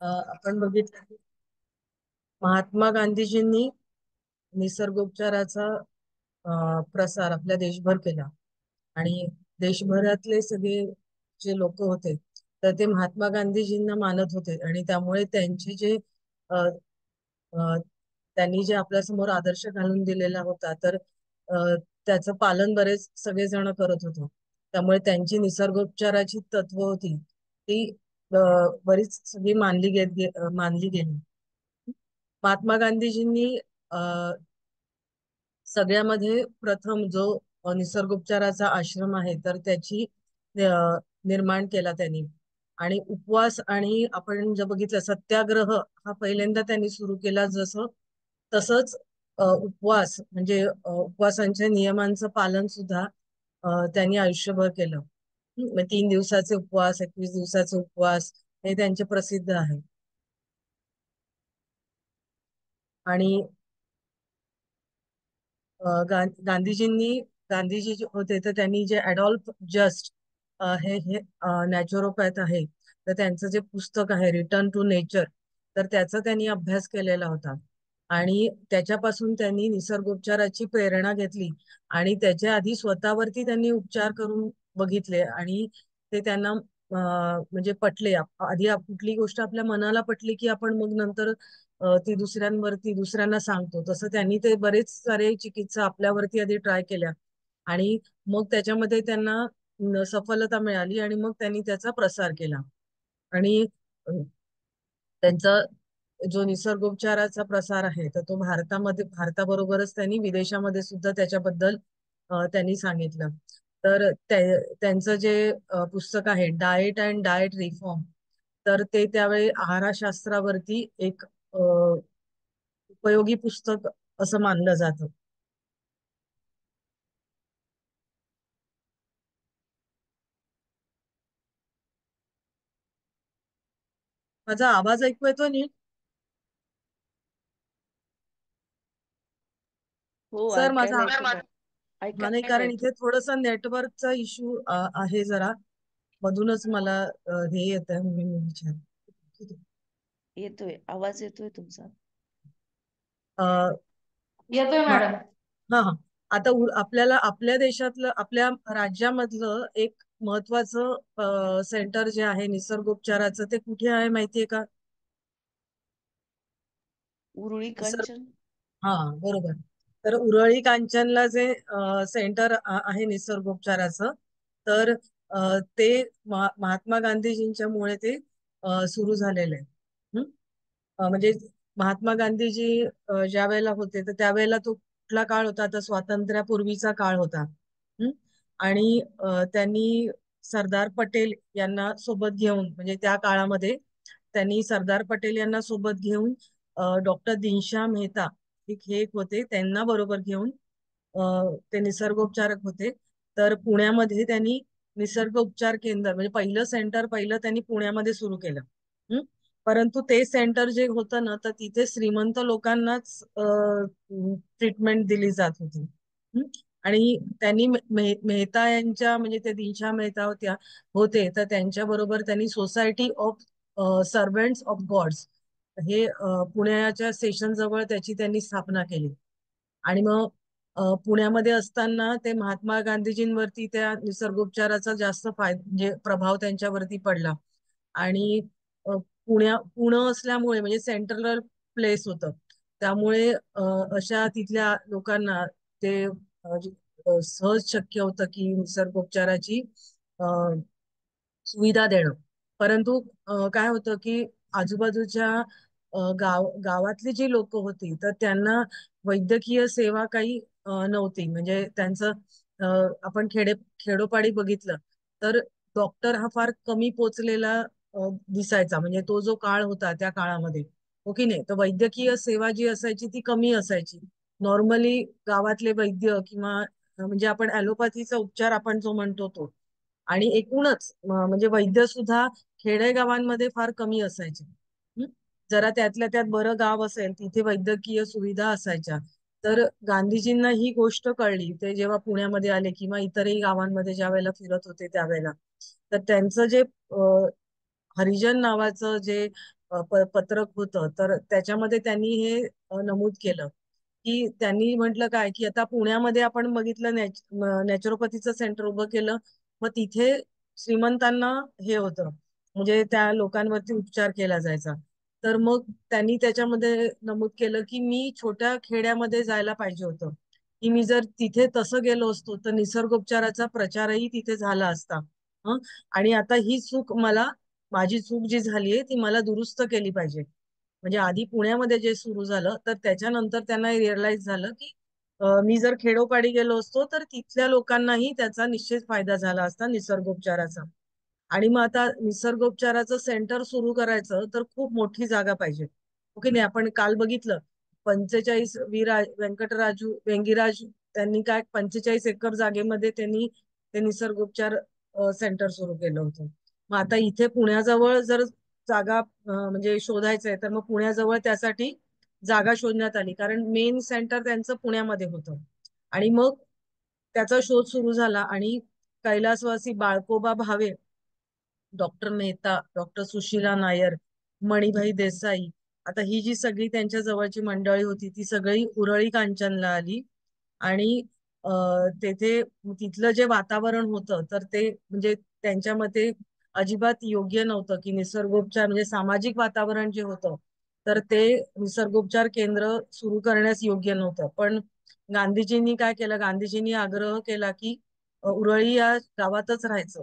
आपण बघितलं की महात्मा गांधीजींनी निसर्गोपचाराचा प्रसार आपल्या देशभर केला. आणि देशभरातले सगळे जे लोक होते तर ते महात्मा गांधीजींना मानत होते आणि त्यामुळे त्यांचे जे अ, अ, त्यांनी जे आपल्या समोर आदर्श घालून दिलेला होता तर त्याचं पालन बरेच सगळेजण करत होते. त्यामुळे त्यांची निसर्गोपचाराची तत्व होती ती अ, बरीच सगळी मानली गेली. महात्मा गांधीजींनी अ, सगळ्यामध्ये प्रथम जो निसर्गोपचाराचा आश्रम आहे तर त्याची निर्माण केला त्यांनी. आणि उपवास आणि आपण जे बघितलं सत्याग्रह हा पहिल्यांदा त्यांनी सुरू केला. तसंच उपवास म्हणजे उपवासांच्या नियमांचं पालन सुद्धा त्यांनी आयुष्यभर केलं. मग 3 दिवसाचे उपवास, 21 दिवसाचे उपवास हे त्यांचे प्रसिद्ध आहे. आणि गांधीजींनी गांधीजी जे होते तर त्यांनी जे अडॉल्फ जस्ट हे हे नॅचरोपॅथ आहे तर त्यांचं जे पुस्तक आहे रिटर्न टू नेचर तर त्याचा त्यांनी अभ्यास केलेला होता. आणि त्याच्यापासून त्यांनी निसर्गोपचाराची प्रेरणा घेतली आणि त्याच्या आधी स्वतःवरती त्यांनी उपचार करून बघितले आणि ते त्यांना म्हणजे पटले. आधी कुठली गोष्ट आपल्या मनाला पटली की आपण मग नंतर ती दुसऱ्यांना सांगतो. तसं त्यांनी ते बरेच सारे चिकित्सा आपल्यावरती आधी ट्राय केल्या आणि मग त्याच्यामध्ये त्यांना सफलता मिळाली आणि मग त्यांनी त्याचा प्रसार केला. आणि त्यांचा जो निसर्गोपचाराचा प्रसार आहे तर तो भारताबरोबरच त्यांनी विदेशामध्ये सुद्धा त्याच्याबद्दल त्यांनी सांगितलं. तर त्यांचं जे पुस्तक आहे डाएट अँड डाएट रिफॉर्म तर ते त्यावेळी आहारशास्त्रावरती एक उपयोगी पुस्तक असं मानलं जातं. माझा आवाज ऐकू येतो नीट? हो, सर ऐकायला माझा येतो मॅडम. हा नाही, ऐकायला कारण येतो. इथे थोडसा नेटवर्कचा इश्यू आहे जरा. मधूनच मला हे येत आहे म्हणून मी विचार. येतोय, आवाज येतोय तुमचा. येतोय मा- मॅडम. हा हा. आता आपल्याला आपल्या देशातलं आपल्या राज्यामधलं एक महत्वाचं सेंटर जे आहे निसर्गोपचाराचं ते कुठे आहे माहितीये का? उरुळी निसर्ग कंचन. हा, बरोबर. तर उरळी कांचनला जे सेंटर आहे निसर्गोपचाराचं तर ते महात्मा गांधीजींच्या मुळे ते सुरू झालेलं आहे. म्हणजे महात्मा गांधीजी ज्या वेळेला होते तर त्यावेळेला तो कुठला काळ होता तर स्वातंत्र्यापूर्वीचा काळ होता. हं? आणि त्यांनी सरदार पटेल यांना सोबत घेऊन म्हणजे त्या काळामध्ये त्यांनी सरदार पटेल यांना सोबत घेऊन डॉक्टर दिनशा मेहता हे एक होते त्यांना बरोबर घेऊन ते निसर्गोपचारक होते. तर पुण्यामध्ये त्यांनी निसर्ग उपचार केंद्र म्हणजे पहिलं त्यांनी पुण्यामध्ये सुरू केलं. हं? परंतु ते सेंटर जे होतं ना तर तिथे श्रीमंत लोकांनाच ट्रीटमेंट दिली जात होती. हं? आणि त्यांनी मेहता यांच्या म्हणजे ते दिनशा मेहता होते तर त्यांच्या बरोबर त्यांनी society of servants of gods हे पुण्याच्या स्टेशन जवळ त्याची त्यांनी स्थापना केली. आणि मग पुण्यामध्ये असताना ते महात्मा गांधीजींवरती त्या निसर्गोपचाराचा जास्त म्हणजे प्रभाव त्यांच्यावरती पडला. आणि पुणे असल्यामुळे म्हणजे सेंट्रल प्लेस होतं त्यामुळे अशा तिथल्या लोकांना ते सहज शक्य होतं की निसर्गोपचाराची अ, सुविधा देणं. परंतु काय होतं की आजूबाजूच्या गावातली जी लोक होती तर त्यांना वैद्यकीय सेवा काही नव्हती. म्हणजे त्यांचं आपण खेडोपाडी बघितलं तर डॉक्टर हा फार कमी पोचलेला दिसायचा. म्हणजे तो जो काळ होता त्या काळामध्ये हो की नाही, तर वैद्यकीय सेवा जी असायची ती कमी असायची. नॉर्मली गावातले वैद्य किंवा म्हणजे आपण ॲलोपॅथीचा उपचार आपण जो म्हणतो तो आणि एकूणच म्हणजे वैद्य सुद्धा खेडेगावांमध्ये फार कमी असायचे. हं? जरा त्यातल्या त्यात बरं गाव असेल तिथे वैद्यकीय सुविधा असायच्या. तर गांधीजींना ही गोष्ट कळली ते जेव्हा पुण्यामध्ये आले किंवा इतरही गावांमध्ये ज्या वेळेला फिरत होते त्यावेळेला तर त्यांचं जे हरिजन नावाचं जे पत्रक होतं, तर त्याच्यामध्ये त्यांनी हे नमूद केलं की त्यांनी म्हटलं काय की आता पुण्यामध्ये आपण बघितलं नॅचरोपॅथीचं सेंटर उभं केलं. मग तिथे श्रीमंतांना हे होतं, म्हणजे त्या लोकांवरती उपचार केला जायचा. तर मग त्यांनी त्याच्यामध्ये नमूद केलं की मी छोट्या खेड्यामध्ये जायला पाहिजे होतं, की मी जर तिथे तसं गेलो असतो तर निसर्गोपचाराचा प्रचारही तिथे झाला असता. हं? आणि आता ही चूक माझी चूक जी झालीये ती मला दुरुस्त केली पाहिजे. म्हणजे आधी पुण्यामध्ये जे सुरू झालं, तर त्याच्यानंतर त्यांना रिअलाइज झालं की मी जर खेडोपाडी गेलो असतो तर तिथल्या लोकांनाही त्याचा निश्चित फायदा झाला असता निसर्गोपचाराचा. आणि मग आता निसर्गोपचाराचं सेंटर सुरू करायचं तर खूप मोठी जागा पाहिजे. ओके नाही, आपण काल बघितलं 45 व्यंकटराजू वेंगिराज त्यांनी काय 45 एकर जागेमध्ये त्यांनी ते निसर्गोपचार सेंटर सुरू केलं होतं. मग आता इथे पुण्याजवळ जर जागा म्हणजे शोधायचंय तर मग पुण्याजवळ त्यासाठी जागा शोधण्यात आली, कारण मेन सेंटर त्यांचं पुण्यामध्ये होतं. आणि मग त्याचा शोध सुरू झाला आणि कैलासवासी बाळकोबा भावे, डॉक्टर मेहता, डॉक्टर सुशीला नायर, मणिभाई देसाई, आता ही जी सगळी त्यांच्या जवळची मंडळी होती ती सगळी उरळी कांचनला आली. आणि तेथे तिथलं जे वातावरण होतं तर ते म्हणजे त्यांच्या मते अजिबात योग्य नव्हतं, की निसर्गोपचार म्हणजे सामाजिक वातावरण जे होतं तर ते निसर्गोपचार केंद्र सुरू करण्यास योग्य नव्हतं. पण गांधीजींनी काय केलं, गांधीजींनी आग्रह केला की उरळी या गावातच राहायचं.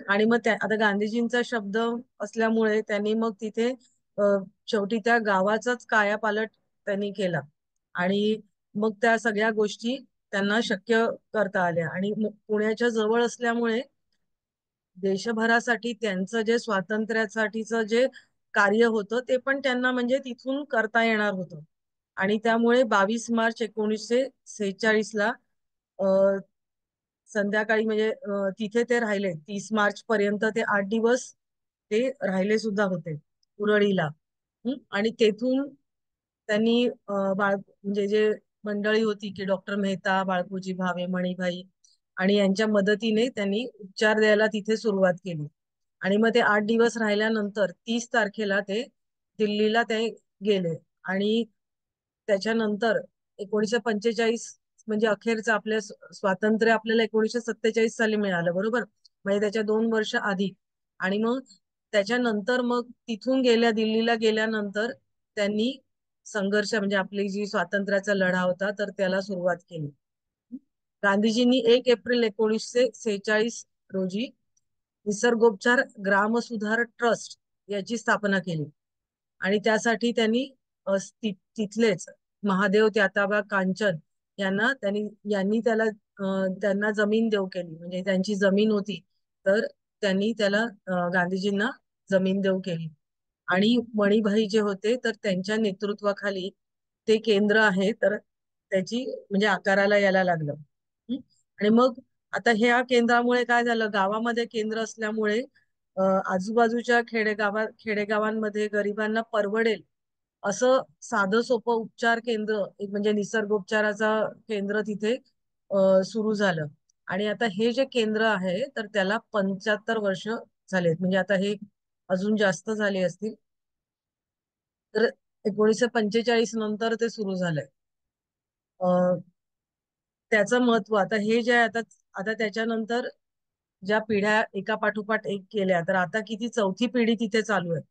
आणि मग आता गांधीजींचा शब्द असल्यामुळे त्यांनी मग तिथे अ, शेवटी त्या गावाचाच कायापालट त्यांनी केला. आणि मग त्या सगळ्या गोष्टी त्यांना शक्य करता आल्या. आणि मग पुण्याच्या जवळ असल्यामुळे देशभरासाठी त्यांचं जे स्वातंत्र्यासाठीचं जे कार्य होतं ते पण त्यांना म्हणजे तिथून करता येणार होतं. आणि त्यामुळे 22 मार्च 1946 ला संध्याकाळी म्हणजे तिथे ते राहिले. 30 मार्च पर्यंत ते 8 दिवस ते राहिले सुद्धा होते उरळीला. आणि तेथून त्यांनी म्हणजे जे मंडळी होती की डॉक्टर मेहता, बाळपूजी भावे, मणिभाई आणि यांच्या मदतीने त्यांनी उपचार द्यायला तिथे सुरुवात केली. आणि मग ते 8 दिवस राहिल्यानंतर 30 तारखेला ते दिल्लीला ते गेले. आणि त्याच्यानंतर 1945 म्हणजे अखेरचं आपल्या स्वातंत्र्य आपल्याला 1947 साली मिळालं, बरोबर? म्हणजे त्याच्या 2 वर्ष आधी. आणि मग त्याच्यानंतर मग तिथून दिल्लीला गेल्यानंतर त्यांनी संघर्ष म्हणजे आपली जी स्वातंत्र्याचा लढा होता तर त्याला सुरुवात केली. गांधीजींनी 1 एप्रिल 1946 रोजी निसर्गोपचार ग्रामसुधार ट्रस्ट याची स्थापना केली. आणि त्यासाठी त्यांनी तिथलेच महादेव त्याताबा कांचन यांनी त्यांना जमीन देऊ केली, म्हणजे त्यांची जमीन होती. तर त्यांनी गांधीजींना जमीन देऊ केली. आणि मणिभाई जे होते तर त्यांच्या नेतृत्वाखाली ते केंद्र आहे तर त्याची म्हणजे आकाराला यायला लागलं. हं? आणि मग आता ह्या केंद्रामुळे काय झालं, गावामध्ये केंद्र असल्यामुळे आजूबाजूच्या खेडेगावांमध्ये गरिबांना परवडेल असं साधं सोपं उपचार केंद्र, एक म्हणजे निसर्गोपचाराचा केंद्र तिथे सुरू झालं. आणि आता हे जे केंद्र आहे तर त्याला 75 वर्ष झालेत, म्हणजे आता हे अजून जास्त झाले असतील. तर 1945 नंतर ते सुरू झालंय. त्याचं महत्व आता हे जे आहे, आता आता त्याच्यानंतर ज्या पिढ्या एका पाठोपाठ एक केल्या, तर आता किती चौथी पिढी तिथे चालू आहे.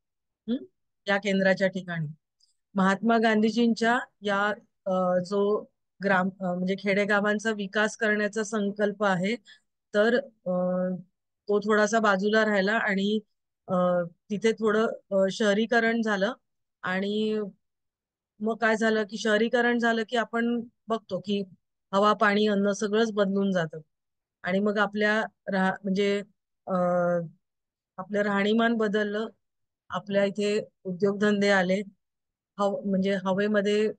हं? या केंद्राच्या ठिकाणी महात्मा गांधीजींच्या या जो म्हणजे खेडेगावांचा विकास करण्याचा संकल्प आहे, तर तो थोडासा बाजूला राहिला. आणि अ, तिथे थोडं शहरीकरण झालं. आणि मग काय झालं की शहरीकरण झालं की आपण बघतो की हवा, पाणी, अन्न सगळंच बदलून जातं. आणि मग म्हणजे अं, आपलं राहणीमान बदललं. आपल्या इथे उद्योगधंदे आले. म्हणजे हवेमध्ये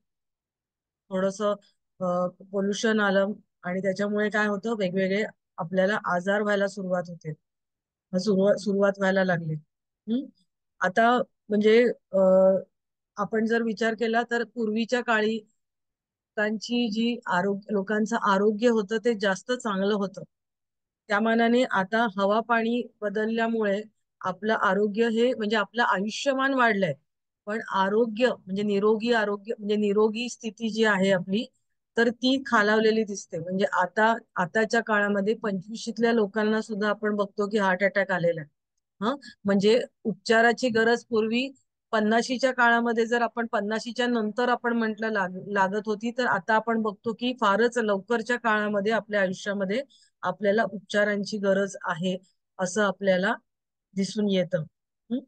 थोडस पोल्युशन आलं. आणि त्याच्यामुळे काय होतं, वेगवेगळे आपल्याला आजार व्हायला सुरुवात होते. सुरुवात व्हायला लागली. हम्म. आता म्हणजे आपण जर विचार केला तर पूर्वीच्या काळी लोकांचं आरोग्य होतं ते जास्त चांगलं होतं. त्या मानाने आता हवा पाणी बदलल्यामुळे आपलं आरोग्य हे म्हणजे आपलं आयुष्यमान वाढलंय, पण आरोग्य म्हणजे निरोगी आरोग्य म्हणजे निरोगी स्थिती जी आहे आपली, तर ती खालावलेली दिसते. म्हणजे आताच्या काळामध्ये 25ल्या लोकांना सुद्धा आपण बघतो की हार्ट अटॅक आलेला आहे. हं म्हणजे उपचाराची गरज पूर्वी 50च्या काळामध्ये जर आपण 50च्या नंतर आपण म्हटलं लागत होती, तर आता आपण बघतो की फारच लवकरच्या काळामध्ये आपल्या आयुष्यामध्ये आपल्याला उपचारांची गरज आहे असं आपल्याला दिसून येतं. हं?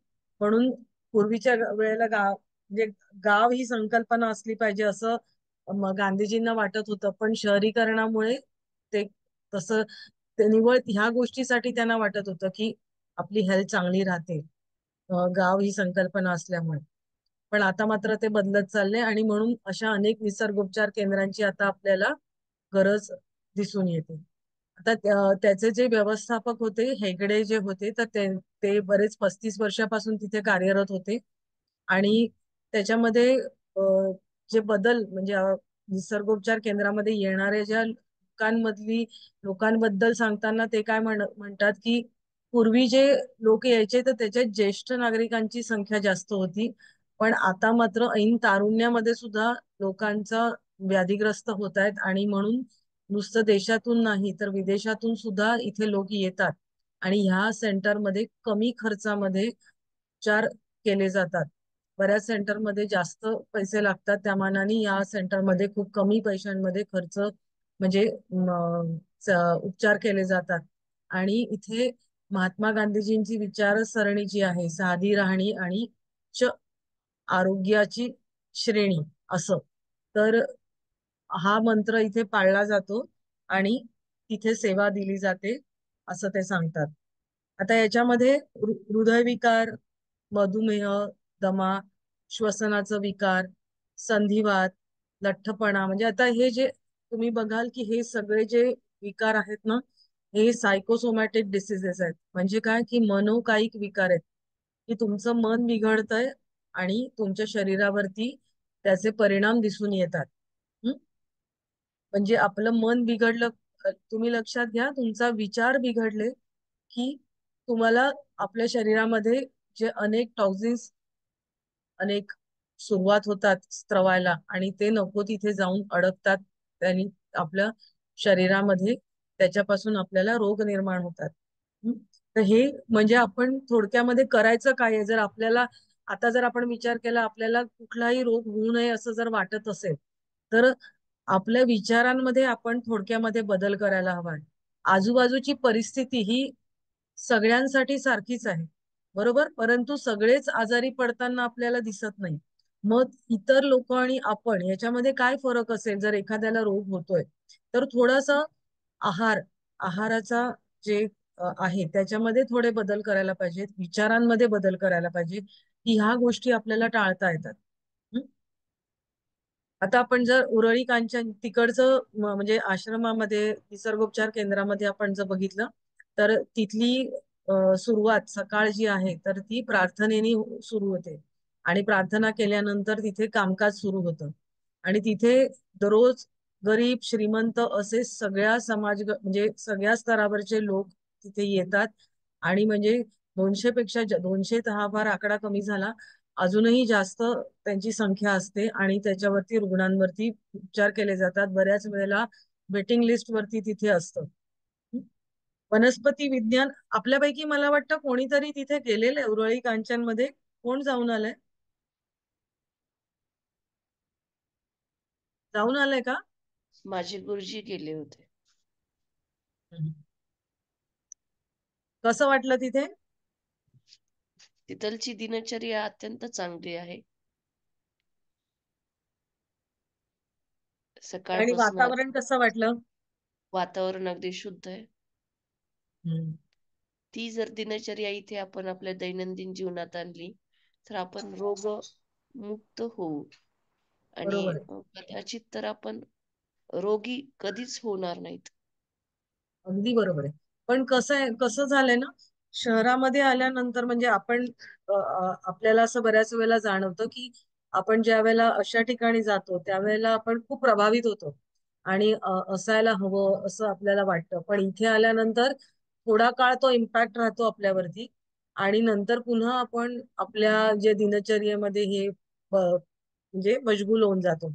म्हणून पूर्वीच्या वेळेला म्हणजे गाव ही संकल्पना असली पाहिजे असं गांधीजींना वाटत होतं, पण शहरीकरणामुळे ते तसं ते निवळ ह्या गोष्टीसाठी त्यांना वाटत होतं की आपली हेल्थ चांगली राहते, गाव ही संकल्पना असल्यामुळे. पण आता मात्र ते बदलत चालले आणि म्हणून अशा अनेक निसर्गोपचार केंद्रांची आता आपल्याला गरज दिसून येते. आता त्याचे जे व्यवस्थापक होते हेगडे जे होते, तर ते बरेच 35 वर्षापासून तिथे कार्यरत होते. आणि त्याच्यामध्ये जे बदल म्हणजे निसर्गोपचार केंद्रामध्ये येणाऱ्या ज्या लोकांबद्दल सांगताना ते काय म्हणतात की पूर्वी जे लोक यायचे तर त्याच्यात ज्येष्ठ नागरिकांची संख्या जास्त होती, पण आता मात्र ऐन तारुण्यामध्ये सुद्धा लोकांचा व्याधीग्रस्त होत आहेत आणि म्हणून नुसतं देशातून नाही तर विदेशातून सुद्धा इथे लोक येतात आणि ह्या सेंटरमध्ये कमी खर्चामध्ये उपचार केले जातात. बऱ्याच सेंटरमध्ये जास्त पैसे लागतात, त्या मानाने या सेंटरमध्ये खूप कमी पैशांमध्ये खर्च म्हणजे उपचार केले जातात. आणि इथे महात्मा गांधीजींची विचारसरणी जी आहे साधी राहणी आणि उच्च आरोग्याची श्रेणी असं, तर हा मंत्र इथे पाळला जातो आणि तिथे सेवा दिली जाते असं ते सांगतात. आता याच्यामध्ये हृदयविकार, मधुमेह, दमा, श्वसनाचा विकार, संधिवात, लठ्ठपणा, म्हणजे आता हे जे तुम्ही बघाल की हे सगळे जे विकार आहेत ना, हे सायकोसोमॅटिक डिसिजेस आहेत. म्हणजे काय की मनोकायिक विकार आहेत की तुमचं मन बिघडतंय आणि तुमच्या शरीरावरती त्याचे परिणाम दिसून येतात. हं? म्हणजे आपलं मन बिघडलं, तुम्ही लक्षात घ्या तुमचा विचार बिघडले की तुम्हाला आपल्या शरीरामध्ये जे अनेक टॉक्झिन्स अनेक सुरुवात होतात स्त्रवायला आणि ते नको तिथे जाऊन अडकतात. त्यांनी आपल्या शरीरामध्ये त्याच्यापासून आपल्याला रोग निर्माण होतात. हं? तर हे म्हणजे आपण थोडक्यामध्ये करायचं काय आहे, जर आपल्याला आता जर आपण विचार केला आपल्याला कुठलाही रोग होऊ नये असं जर वाटत असेल, तर आपल्या विचारांमध्ये आपण थोडक्यामध्ये बदल करायला हवा. आजूबाजूची परिस्थिती ही सगळ्यांसाठी सारखीच आहे, बरोबर, परंतु सगळेच आजारी पडताना आपल्याला दिसत नाही. मग इतर लोक आणि आपण याच्यामध्ये काय फरक असेल, जर एखाद्याला रोग होतोय तर थोडासा आहार आहाराचा जे आहे त्याच्यामध्ये थोडे बदल करायला पाहिजेत, विचारांमध्ये बदल करायला पाहिजे की ह्या गोष्टी आपल्याला टाळता येतात. आता आपण जर उरळी कांचन तिकडचं म्हणजे आश्रमामध्ये निसर्गोपचार केंद्रामध्ये आपण जर बघितलं, तर तिथली सुरुवात सकाळ जी आहे तर ती प्रार्थनेने सुरू होते आणि प्रार्थना केल्यानंतर तिथे कामकाज सुरू होतं. आणि तिथे दररोज गरीब श्रीमंत असे सगळ्या म्हणजे सगळ्या स्तरावरचे लोक तिथे येतात. आणि म्हणजे 200 पेक्षा 200 तर हा फार आकडा कमी झाला, अजूनही जास्त त्यांची संख्या असते आणि त्याच्यावरती रुग्णांवरती उपचार केले जातात. बऱ्याच वेळेला वेटिंग लिस्ट वरती तिथे असतं. वनस्पती विज्ञान आपल्यापैकी मला वाटतं कोणीतरी तिथे गेलेलं आहे उरळी कांचन मध्ये. कोण जाऊन आलंय? जाऊन आलंय का? माझे गुरुजी गेले होते. हम्म. कसं वाटलं तिथे? तिथलची दिनचर्या अत्यंत चांगली आहे. आणि सकाळपासून वातावरण कसं वाटलं? वातावरण अगदी शुद्ध आहे. हम्म. ती जर दिनचर्या इथे आपण आपल्या दैनंदिन जीवनात आणली तर आपण रोग मुक्त होऊ आणि बरोबर आहे. कदाचित तर आपण रोगी कधीच होणार नाहीत. अगदी बरोबर आहे. पण कसं झालंय ना, शहरामध्ये आल्यानंतर म्हणजे आपण आपल्याला असं बऱ्याच वेळेला जाणवतं की आपण ज्या वेळेला अशा ठिकाणी जातो त्यावेळेला आपण खूप प्रभावित होतो आणि असायला हवं असं आपल्याला वाटतं. पण इथे आल्यानंतर थोडा काळ तो इम्पॅक्ट राहतो आपल्यावरती, आणि नंतर पुन्हा आपण आपल्या जे दिनचर्येमध्ये हे म्हणजे मशगूल होऊन जातो.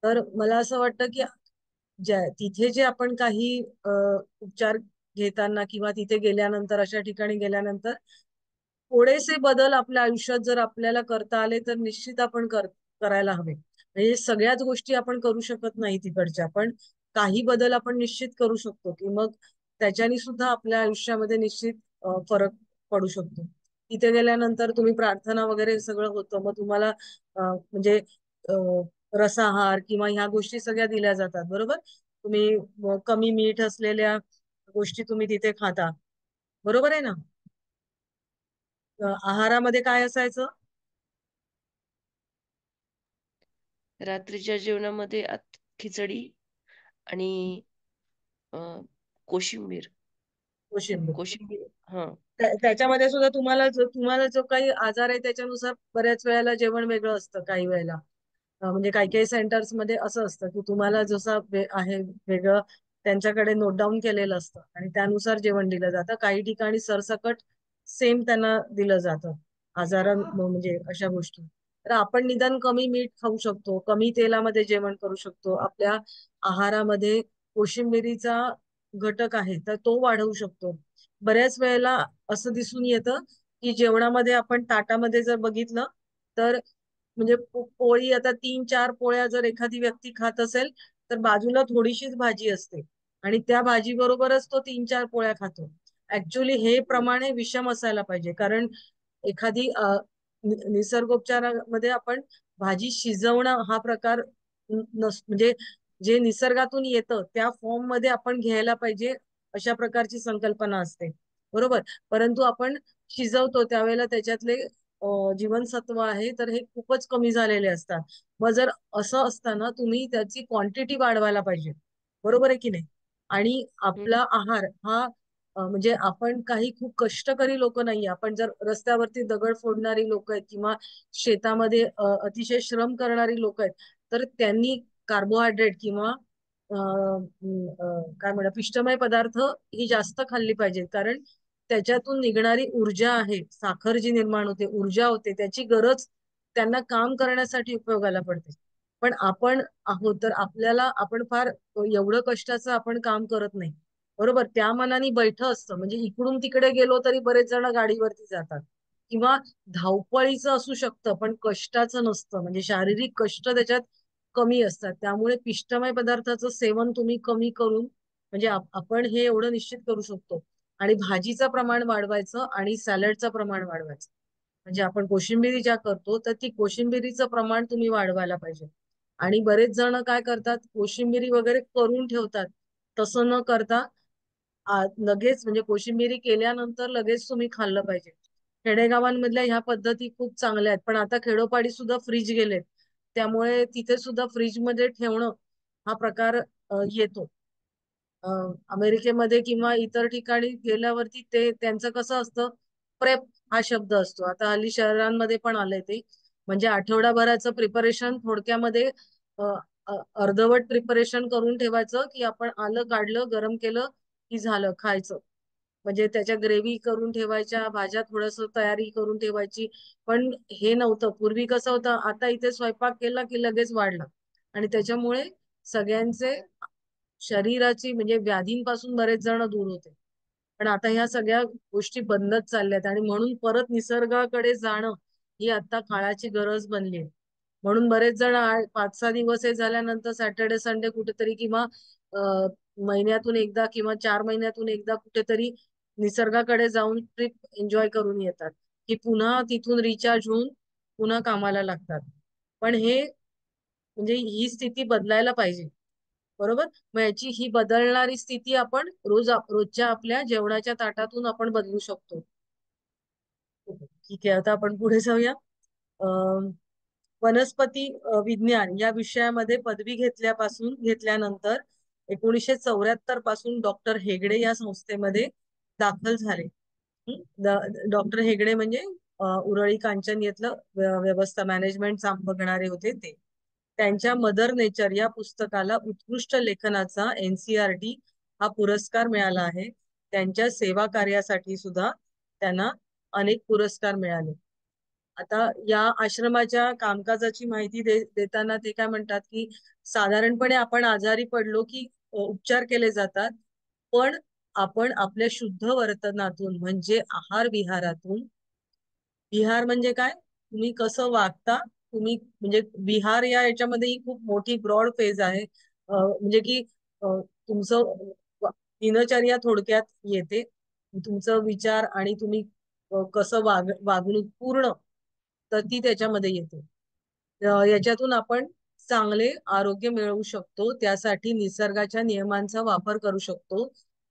तर मला असं वाटतं की तिथे जे आपण काही उपचार घेताना किंवा तिथे गेल्यानंतर, अशा ठिकाणी गेल्यानंतर थोडेसे बदल आपल्या आयुष्यात जर आपल्याला करता आले तर निश्चित आपण करायला हवे. म्हणजे सगळ्याच गोष्टी आपण करू शकत नाही तिकडच्या, पण काही बदल आपण निश्चित करू शकतो की मग त्याच्याने सुद्धा आपल्या आयुष्यामध्ये निश्चित फरक पडू शकतो. तिथे गेल्यानंतर तुम्ही प्रार्थना वगैरे सगळं होतं, मग तुम्हाला म्हणजे अ, रसाहार किंवा ह्या गोष्टी सगळ्या दिल्या जातात, बरोबर. तुम्ही कमी मीठ असलेल्या गोष्टी तुम्ही तिथे खाता, बरोबर आहे ना. आहारामध्ये काय असायचं? रात्रीच्या जेवणामध्ये खिचडी आणि अ, कोशिंबीर. कोशिंबीर. कोशिंबीर हां. त्याच्यामध्ये सुद्धा तुम्हाला जो काही आजार आहे त्याच्यानुसार बऱ्याच वेळेला जेवण वेगळं असतं काही वेळेला. म्हणजे काही काही सेंटर्स मध्ये असं असतं की तुम्हाला जसं आहे वेगळं त्यांच्याकडे नोट डाऊन केलेलं असतं आणि त्यानुसार जेवण दिलं जातं. काही ठिकाणी सरसकट सेम त्यांना दिलं जातं म्हणजे अशा गोष्टी. तर आपण निदान कमी मीठ खाऊ शकतो, कमी तेलामध्ये जेवण करू शकतो. आपल्या आहारामध्ये कोशिंबिरीचा घटक आहे तर तो वाढवू शकतो. बऱ्याच वेळेला असं दिसून येतं की जेवणामध्ये आपण ताटामध्ये जर बघितलं तर म्हणजे पोळी आता 3-4 पोळ्या जर एखादी व्यक्ती खात असेल तर बाजूला थोडीशीच भाजी असते आणि त्या भाजी बरोबरच तो 3-4 पोळ्या खातो. ऍक्च्युली हे प्रमाण हे विषम असायला पाहिजे, कारण एखादी निसर्गोपचारामध्ये आपण भाजी शिजवणं हा प्रकार म्हणजे जे निसर्गातून येतं त्या फॉर्म मध्ये आपण घ्यायला पाहिजे, अशा प्रकारची संकल्पना असते, बरोबर. परंतु आपण शिजवतो त्यावेळेला त्याच्यातले जीवनसत्व आहे तर हे खूपच कमी झालेले असतात. मग जर असं असताना तुम्ही त्याची क्वांटिटी वाढवायला पाहिजे, बरोबर आहे की नाही. आणि हं, आपला आहार हा म्हणजे आपण काही खूप कष्टकरी लोक नाहीये. आपण जर रस्त्यावरती दगड फोडणारी लोक आहेत किंवा शेतामध्ये अतिशय श्रम करणारी लोक आहेत तर त्यांनी कार्बोहायड्रेट किंवा काय म्हणा पिष्टमय पदार्थ ही जास्त खाल्ली पाहिजेत, कारण त्याच्यातून निघणारी ऊर्जा आहे, साखर जी निर्माण होते, ऊर्जा होते, त्याची गरज त्यांना काम करण्यासाठी उपयोगाला पडते. पण आपण आहोत तर आपल्याला आपण फार एवढं कष्टाचं आपण काम करत नाही, बरोबर. त्या मनाने बैठ असतं, म्हणजे इकडून तिकडे गेलो तरी बरेच जण गाडीवरती जातात किंवा धावपळीचं असू शकतं पण कष्टाचं नसतं, म्हणजे शारीरिक कष्ट त्याच्यात कमी असतात. त्यामुळे पिष्टमय पदार्थाचं सेवन तुम्ही कमी करून म्हणजे आपण हे एवढं निश्चित करू शकतो. आणि भाजीचं प्रमाण वाढवायचं आणि सॅलडचं प्रमाण वाढवायचं. म्हणजे आपण कोशिंबिरी ज्या करतो तर ती कोशिंबिरीचं प्रमाण तुम्ही वाढवायला पाहिजे. आणि बरेच जण काय करतात, कोशिंबिरी वगैरे करून ठेवतात. तसं न करता लगेच म्हणजे कोशिंबिरी केल्यानंतर लगेच तुम्ही खाल्लं पाहिजे. खेडेगावांमधल्या ह्या पद्धती खूप चांगल्या आहेत, पण आता खेडोपाडी सुद्धा फ्रीज गेलेत. त्यामुळे तिथे सुद्धा फ्रीज मध्ये ठेवणं हा प्रकार येतो. अ, अमेरिकेमध्ये किंवा इतर ठिकाणी गेल्यावरती ते त्यांचं कसं असतं, प्रेप हा शब्द असतो. आता हल्ली शहरांमध्ये पण आलंय ते, म्हणजे आठवडाभराचं प्रिपरेशन थोडक्यामध्ये अ, अर्धवट प्रिपरेशन करून ठेवायचं की आपण आलं काढलं गरम केलं की झालं खायचं. म्हणजे त्याच्या ग्रेव्ही करून ठेवायच्या, भाज्या थोडस तयारी करून ठेवायची. पण हे नव्हतं पूर्वी. कसं होतं, आता इथे स्वयंपाक केला की लगेच वाढला आणि त्याच्यामुळे सगळ्यांचे शरीराची म्हणजे व्याधींपासून बरेच जण दूर होते. पण आता ह्या सगळ्या गोष्टी बंदच चालल्यात आणि म्हणून परत निसर्गाकडे जाणं ही आता काळाची गरज बनली आहे. म्हणून बरेच जण 5-6 दिवस हे झाल्यानंतर सॅटर्डे संडे कुठेतरी किंवा अ, महिन्यातून एकदा किंवा 4 महिन्यातून एकदा कुठेतरी निसर्गाकडे जाऊन ट्रिप एन्जॉय करून येतात, की पुन्हा तिथून रिचार्ज होऊन पुन्हा कामाला लागतात. पण हे म्हणजे ही स्थिती बदलायला पाहिजे, बरोबर. मग याची ही बदलणारी स्थिती आपण रोजच्या आपल्या जेवणाच्या ताटातून आपण बदलू शकतो. ठीक आहे, आता आपण पुढे जाऊया. वनस्पती विज्ञान या विषयामध्ये पदवी घेतल्यानंतर 1974 पासून डॉक्टर हेगडे या संस्थेमध्ये दाखल झाले. डॉक्टर हेगडे म्हणजे उरळी कांचन येथलं व्यवस्था मॅनेजमेंट बघणारे होते ते. त्यांच्या मदर नेचर या पुस्तकाला उत्कृष्ट लेखनाचा NCERT हा पुरस्कार मिळाला आहे. त्यांच्या सेवा कार्यासाठी सुद्धा त्यांना अनेक पुरस्कार मिळाले. आता या आश्रमाच्या कामकाजाची माहिती देताना ते काय म्हणतात की साधारणपणे आपण आजारी पडलो की उपचार केले जातात, पण आपण आपल्या शुद्ध वर्तनातून म्हणजे आहार विहारातून, विहार म्हणजे काय, तुम्ही कसं वागता, तुम्ही म्हणजे विहार या याच्यामध्ये ही खूप मोठी ब्रॉड फेज आहे. म्हणजे की तुमचं दिनचर्या थोडक्यात येते, तुमचं विचार आणि तुम्ही कसं वागणूक पूर्ण, तर ती त्याच्यामध्ये येते. याच्यातून आपण चांगले आरोग्य मिळवू शकतो. त्यासाठी निसर्गाच्या नियमांचा वापर करू शकतो.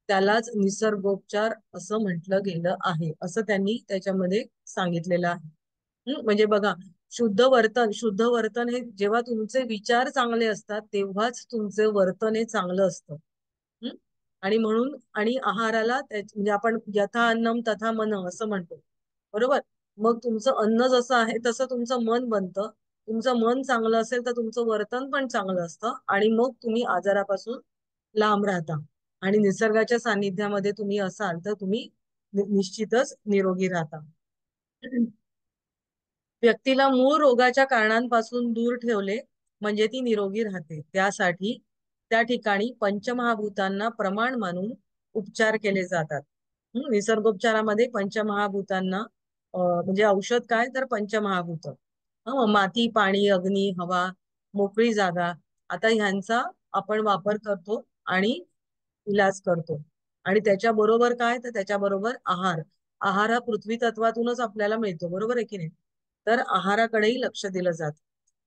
त्यालाच निसर्गोपचार असं म्हटलं गेलं आहे, असं त्यांनी त्याच्यामध्ये सांगितलेलं आहे. म्हणजे बघा, शुद्ध वर्तन हे जेव्हा तुमचे विचार चांगले असतात तेव्हाच तुमचे वर्तन हे चांगलं असतं. हं? आणि म्हणून आणि आहाराला म्हणजे आपण यथा अन्नम तथा मन असं म्हणतो, बरोबर. मग तुमचं अन्न जसं आहे तसं तुमचं मन बनतं. तुमचं मन चांगलं असेल तर तुमचं वर्तन पण चांगलं असतं आणि मग तुम्ही आजारापासून लांब राहता. आणि निसर्गाच्या सानिध्यामध्ये तुम्ही असाल तर तुम्ही निश्चितच निरोगी राहता. व्यक्तीला मूळ रोगाच्या कारणांपासून दूर ठेवले म्हणजे ती निरोगी राहते. त्यासाठी त्या ठिकाणी पंचमहाभूतांना प्रमाण मानून उपचार केले जातात. निसर्गोपचारामध्ये पंचमहाभूतांना म्हणजे औषध काय तर पंचमहाभूत, माती, पाणी, अग्नी, हवा, मोकळी जागा, आता ह्यांचा आपण वापर करतो आणि इलाज करतो. आणि त्याच्या बरोबर काय तर त्याच्या बरोबर आहार. आहार हा पृथ्वी तत्वातूनच आपल्याला मिळतो, बरोबर आहे की नाही. तर आहाराकडेही लक्ष दिलं जात.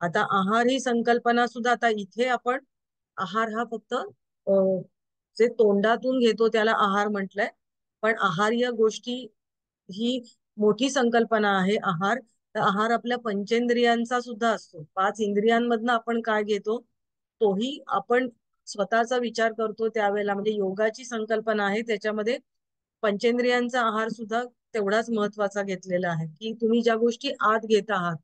आता आहार ही संकल्पना सुद्धा, आता इथे आपण आहार हा फक्त जे तोंडातून घेतो त्याला आहार म्हटलंय, पण आहार्य गोष्टी ही मोठी संकल्पना आहे. आहार, तर आहार आपल्या पंचेंद्रियांचा सुद्धा असतो. 5 इंद्रियांमधनं आपण काय घेतो तोही आपण स्वतःचा विचार करतो त्यावेळेला, म्हणजे योगाची संकल्पना आहे त्याच्यामध्ये पंचेंद्रियांचा आहार सुद्धा तेवढाच महत्वाचा घेतलेला आहे, की तुम्ही ज्या गोष्टी आत घेत आहात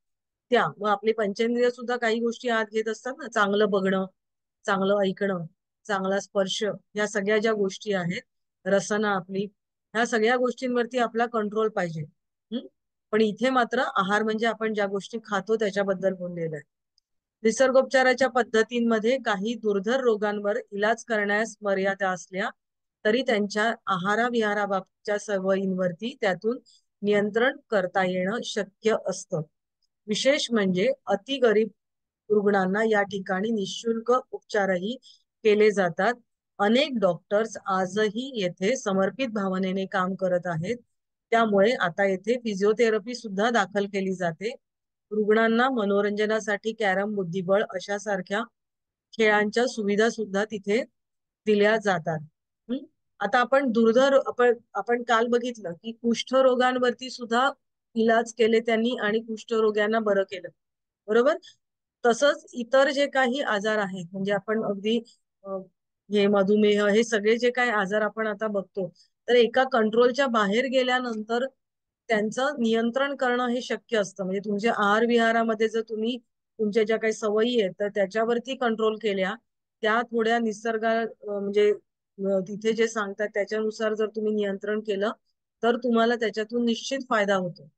त्या, मग आपले पंचेंद्रिय सुद्धा काही गोष्टी आत घेत असतात ना, चांगलं बघणं, चांगलं ऐकणं, चांगला स्पर्श, या सगळ्या ज्या गोष्टी आहेत, रसना आपली, ह्या सगळ्या गोष्टींवरती आपला कंट्रोल पाहिजे. हम्म. पण इथे मात्र आहार म्हणजे आपण ज्या गोष्टी खातो त्याच्याबद्दल बोललेलं आहे. निसर्गोपचाराच्या पद्धतींमध्ये काही दुर्धर रोगांवर इलाज करण्यास मर्यादा असल्या तरी त्यांच्या आहाराविहाराबाबतच्या सवयींवरती त्यातून नियंत्रण करता येणं शक्य असतं. विशेष म्हणजे अति गरीब रुग्णांना या ठिकाणी निशुल्क उपचारही केले जातात. अनेक डॉक्टर्स आजही येथे समर्पित भावनेने काम करत आहेत. त्यामुळे आता येथे फिजिओथेरपी सुद्धा दाखल केली जाते. रुग्णांना मनोरंजनासाठी कॅरम, बुद्धिबळ अशा सारख्या खेळांच्या सुविधा सुद्धा तिथे दिल्या जातात. हम्म. आता आपण दुर्धर आपण आपण काल बघितलं की कुष्ठरोगांवरती सुद्धा इलाज केले त्यांनी आणि कुष्ठरोग्यांना बरं केलं, बरोबर. तसंच इतर जे काही आजार आहेत, म्हणजे आपण अगदी अ, हे मधुमेह, हे सगळे जे काही आजार आपण आता बघतो, तर एका कंट्रोलच्या बाहेर गेल्यानंतर त्यांचं नियंत्रण करणं हे शक्य असतं. म्हणजे तुमच्या आहार विहारामध्ये जर तुम्ही तुमच्या ज्या काही सवयी आहेत तर त्याच्यावरती कंट्रोल केल्या, त्या थोड्या म्हणजे तिथे जे सांगतात त्याच्यानुसार जर तुम्ही नियंत्रण केलं तर तुम्हाला त्याच्यातून निश्चित फायदा होतो.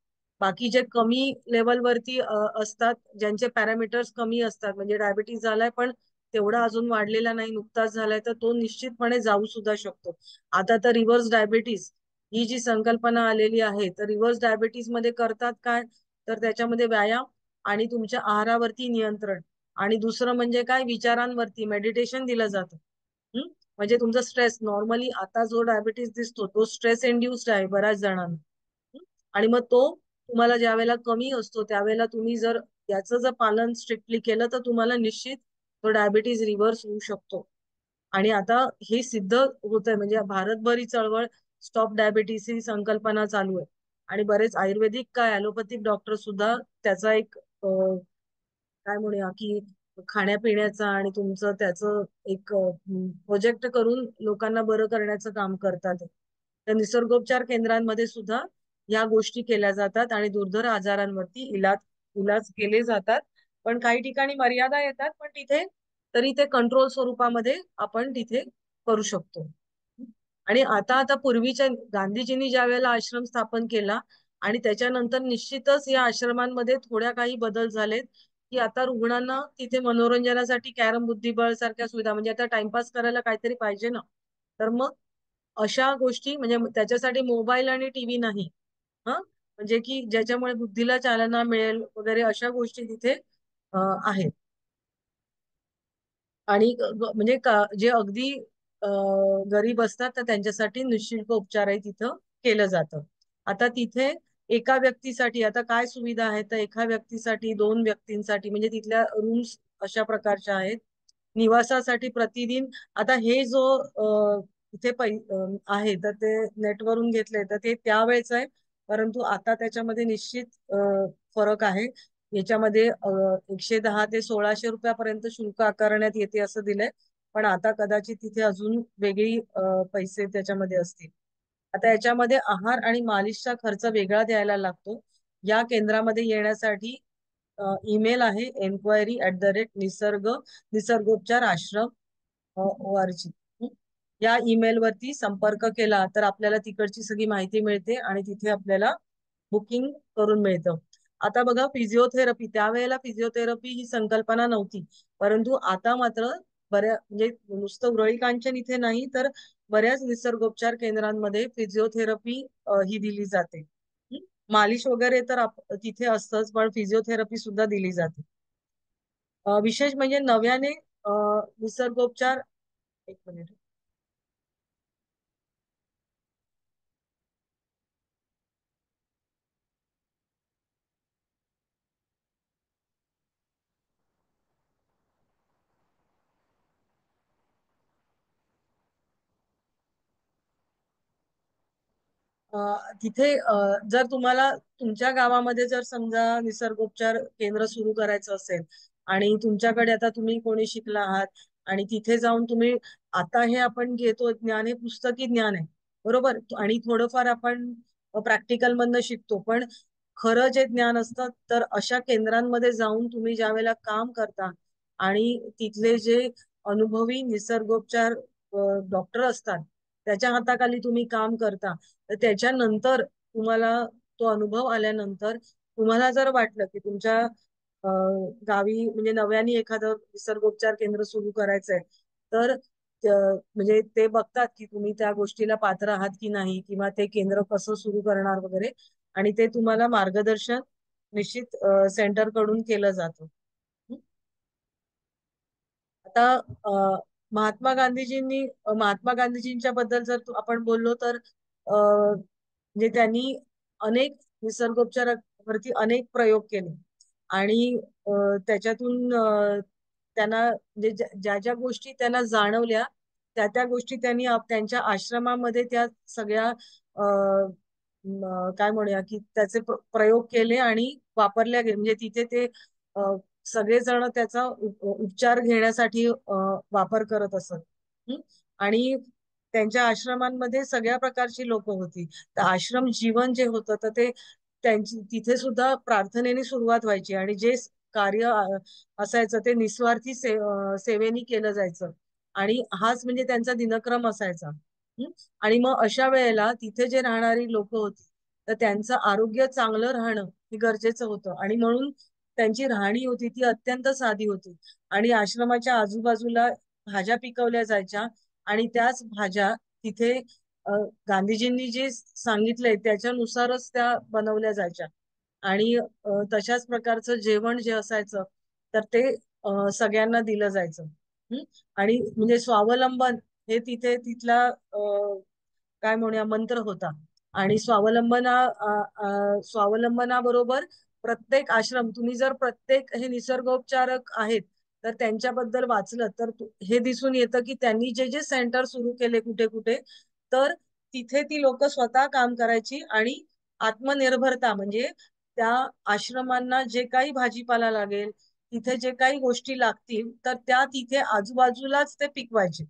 बाकी जे कमी लेवलवरती असतात, ज्यांचे पॅरामीटर्स कमी असतात, म्हणजे डायबिटीज झालाय पण तेवढा अजून वाढलेला नाही, नुकताच झालाय, तर तो निश्चितपणे जाऊ सुद्धा शकतो. आता तर रिव्हर्स डायबिटीज ही जी संकल्पना आलेली आहे, तर रिव्हर्स डायबिटीज मध्ये करतात काय तर त्याच्यामध्ये व्यायाम आणि तुमच्या आहारावरती नियंत्रण, आणि दुसरं म्हणजे काय, विचारांवरती मेडिटेशन दिलं जातं. म्हणजे तुमचा स्ट्रेस, नॉर्मली आता जो डायबिटीस दिसतो तो स्ट्रेस इंड्युस्ड आहे बऱ्याच जणांना. आणि मग तो तुम्हाला ज्या वेळेला कमी असतो त्यावेळेला तुम्ही जर याचं जर पालन स्ट्रिक्टली केलं तर तुम्हाला निश्चित तो डायबिटीज रिव्हर्स होऊ शकतो. आणि आता हे सिद्ध होत आहे, म्हणजे भारतभर ही चळवळ स्टॉप डायबिटीस ही संकल्पना चालू आहे. आणि बरेच आयुर्वेदिक काय ॲलोपॅथिक डॉक्टर सुद्धा त्याचा एक काय म्हणूया की खाण्यापिण्याचा आणि तुमचं त्याचं एक प्रोजेक्ट करून लोकांना बरं करण्याचं काम करतात. तर निसर्गोपचार केंद्रांमध्ये सुद्धा या गोष्टी केल्या जातात आणि दुर्धर आजारांवरती इलाज इलाज केले जातात. पण काही ठिकाणी मर्यादा येतात, पण तिथे तरी ते कंट्रोल स्वरूपामध्ये आपण तिथे करू शकतो. आणि आता आता पूर्वीच्या गांधीजींनी ज्या वेळेला आश्रम स्थापन केला आणि त्याच्यानंतर निश्चितच या आश्रमांमध्ये थोड्या काही बदल झालेत, की आता रुग्णांना तिथे मनोरंजनासाठी कॅरम, बुद्धिबळ सारख्या सुविधा, म्हणजे आता टाइमपास करायला काहीतरी पाहिजे ना. तर मग अशा गोष्टी, म्हणजे त्याच्यासाठी मोबाईल आणि टीव्ही नाही, हा, म्हणजे की ज्याच्यामुळे बुद्धीला चालना मिळेल वगैरे अशा गोष्टी तिथे आहेत. आणि म्हणजे जे अगदी गरीब असतात तर त्यांच्यासाठी निःशुल्क उपचारही तिथं केलं जातं. आता तिथे एका व्यक्तीसाठी आता काय सुविधा आहेत, तर एका व्यक्तीसाठी, दोन व्यक्तींसाठी, म्हणजे तिथल्या रूम्स अशा प्रकारच्या आहेत. निवासासाठी प्रतिदिन, आता हे जो इथे आहे तर ते नेटवरून घेतलंय तर ते त्यावेळेच आहे, परंतु आता त्याच्यामध्ये निश्चित फरक आहे. याच्यामध्ये 110 ते 1600 रुपयापर्यंत शुल्क आकारण्यात येते असं दिलंय. पण आता कदाचित तिथे अजून वेगळी पैसे त्याच्यामध्ये असतील. आता याच्यामध्ये आहार आणि मालिशचा खर्च वेगळा द्यायला लागतो. या केंद्रामध्ये येण्यासाठी ईमेल आहे enquiry@निसर्ग निसर्गोपचार आश्रम ORG. या ईमेल वरती संपर्क केला तर आपल्याला तिकडची सगळी माहिती मिळते आणि तिथे आपल्याला बुकिंग करून मिळतं. आता बघा, फिजिओथेरपी, त्यावेळेला फिजिओथेरपी ही संकल्पना नव्हती, परंतु आता मात्र बऱ्या, म्हणजे नुसतं उरळी कांचन इथे नाही तर बऱ्याच निसर्गोपचार केंद्रांमध्ये फिजिओथेरपी ही दिली जाते. मालिश वगैरे तर तिथे असतंच, पण फिजिओथेरपी सुद्धा दिली जाते. विशेष म्हणजे नव्याने निसर्गोपचार, एक मिनिट. तिथे जर तुम्हाला तुमच्या गावामध्ये जर समजा निसर्गोपचार केंद्र सुरू करायचं असेल आणि तुमच्याकडे आता तुम्ही कोणी शिकला आहात आणि तिथे जाऊन तुम्ही, आता हे आपण घेतो ज्ञान, हे पुस्तकी ज्ञान आहे, बरोबर, आणि थोडंफार आपण प्रॅक्टिकल मधनं शिकतो, पण खरं जे ज्ञान असतं तर अशा केंद्रांमध्ये जाऊन तुम्ही ज्या वेळेला काम करता आणि तिथले जे अनुभवी निसर्गोपचार डॉक्टर असतात त्याच्या हाताखाली तुम्ही काम करता, तर त्याच्यानंतर तुम्हाला तो अनुभव आल्यानंतर तुम्हाला जर वाटलं की तुमच्या गावी म्हणजे नव्याने एखादं निसर्गोपचार केंद्र सुरू करायचंय, तर म्हणजे ते बघतात की तुम्ही त्या गोष्टीला पात्र आहात की नाही, किंवा ते केंद्र कसं सुरू करणार वगैरे, आणि ते तुम्हाला मार्गदर्शन निश्चित सेंटर कडून केलं जातं. आता महात्मा गांधीजींनी महात्मा गांधीजींच्या बद्दल जर आपण बोललो तर म्हणजे त्यांनी अनेक निसर्गोपचारावरती अनेक प्रयोग केले आणि त्याच्यातून त्यांना म्हणजे ज्या ज्या गोष्टी त्यांना जाणवल्या त्या गोष्टी त्यांनी त्यांच्या आश्रमामध्ये त्या सगळ्या काय म्हणूया की त्याचे प्रयोग केले आणि वापरल्या गेले, म्हणजे तिथे ते सगळेजण त्याचा उपचार घेण्यासाठी वापर करत असत. आणि त्यांच्या आश्रमांमध्ये सगळ्या प्रकारची लोक होती. तर आश्रम जीवन जे होतं तर ते त्यांची तिथे सुद्धा प्रार्थनेने सुरुवात व्हायची आणि जे कार्य असायचं ते निस्वार्थी सेवेनी केलं जायचं आणि हाच म्हणजे त्यांचा दिनक्रम असायचा. आणि मग अशा वेळेला तिथे जे राहणारी लोक होती तर त्यांचं आरोग्य चांगलं राहणं हे गरजेचं होतं आणि म्हणून त्यांची राहणी होती ती अत्यंत साधी होती आणि आश्रमाच्या आजूबाजूला भाज्या पिकवल्या जायच्या आणि त्याच भाज्या तिथे अ, गांधीजींनी जे सांगितलंय त्याच्यानुसारच त्या बनवल्या जायच्या आणि तशाच प्रकारचं जेवण जे असायचं तर ते सगळ्यांना दिलं जायचं. हं? आणि म्हणजे स्वावलंबन हे तिथे तिथला काय म्हणूया मंत्र होता. आणि स्वावलंबनाबरोबर प्रत्येक आश्रम, तुम्ही जर प्रत्येक हे निसर्गोपचारक आहेत तर त्यांच्याबद्दल वाचलं तर हे दिसून येतं की त्यांनी जे जे सेंटर सुरू केले कुठे कुठे, तर तिथे ती लोक स्वतः काम करायची आणि आत्मनिर्भरता म्हणजे त्या आश्रमांना जे काही भाजीपाला लागेल, तिथे जे काही गोष्टी लागतील तर त्या तिथे आजूबाजूलाच ते पिकवायचे